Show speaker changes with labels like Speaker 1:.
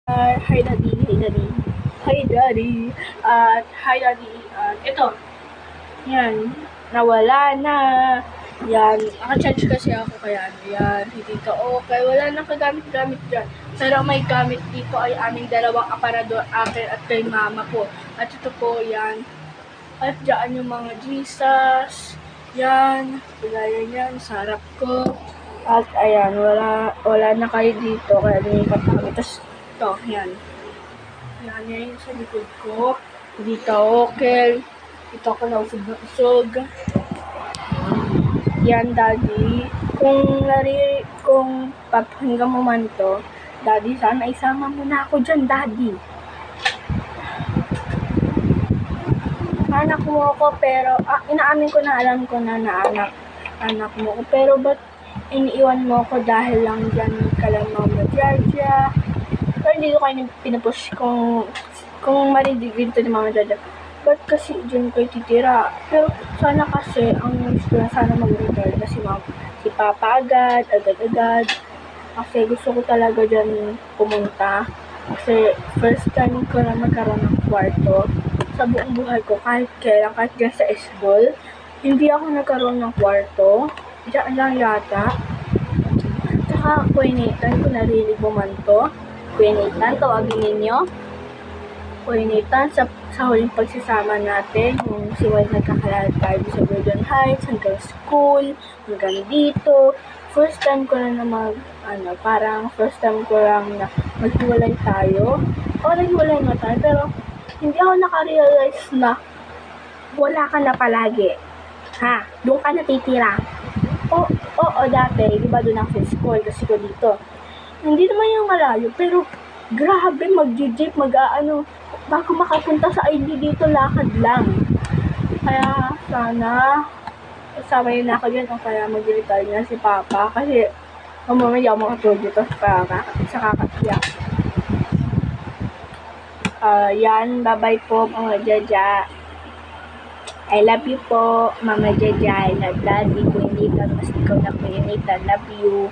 Speaker 1: Hi Daddy, hi Daddy, hi Daddy, hi Daddy, ito, yan, nawala na, yan, naka-charge kasi ako kaya, yan, hindi to okay, wala nang kagamit-gamit dyan, pero may gamit dito ay aming dalawang aparador, akin at kay mama ko, at ito po, yan, at dyan yung mga Jesus, yan, kagaya yan, sarap ko, at ayan, wala na kayo dito, kaya lumipat na kami, tapos ito, yan. Yan yung sa likod ko. Dito okay. Dito ako nausog na usog. Yan, Daddy. Kung papakinggan mo man to, Daddy, sana isama mo na ako dyan, Daddy. Anak mo ako, pero, inaamin ko na, alam ko na anak mo ko. Pero, ba't iniiwan mo ako dahil lang dyan ka lang Mama Jaja? Pero hindi ko kayo pinapush kung maridigin to ni Mama Jaja. Ba't kasi dyan kayo titira? Pero sana kasi, ang gusto na sana mag-retire na si Papa agad. Kasi gusto ko talaga dyan pumunta. Kasi first time ko na magkaroon ng kwarto sa buong buhay ko, kahit kailan, kahit dyan sa Esbol. Hindi ako nagkaroon ng kwarto. Diyan lang yata. Tsaka, Kuya Nathan, kung narinig mo man to, Kuya Nathan, tawagin ninyo. Kuya Nathan, sa huling pagsasama natin, yung siway nagkakalala tayo sa Golden Heights, hanggang school, hanggang dito. First time ko na parang first time ko lang na maghiwalay tayo. O, naghiwalay na tayo, pero hindi ako nakarealize na wala ka na palagi. Ha? Doon ka natitira. Oo, dati, di ba doon ako sa school, kasi ko dito. Hindi naman yung malayo, pero grabe, mag-jeep, bago makapunta sa ID dito, lakad lang. Kaya sana, kasama yun ako dyan, o kaya mag-retire na si Papa, kasi mamaya ako makatulog dito sa kakatiyak. Yan, bye-bye po mga Jaja. I love you po, Mama Jaja. I love Daddy, Kuya Nathan, mas ikaw na Kuya Nathan. Love you.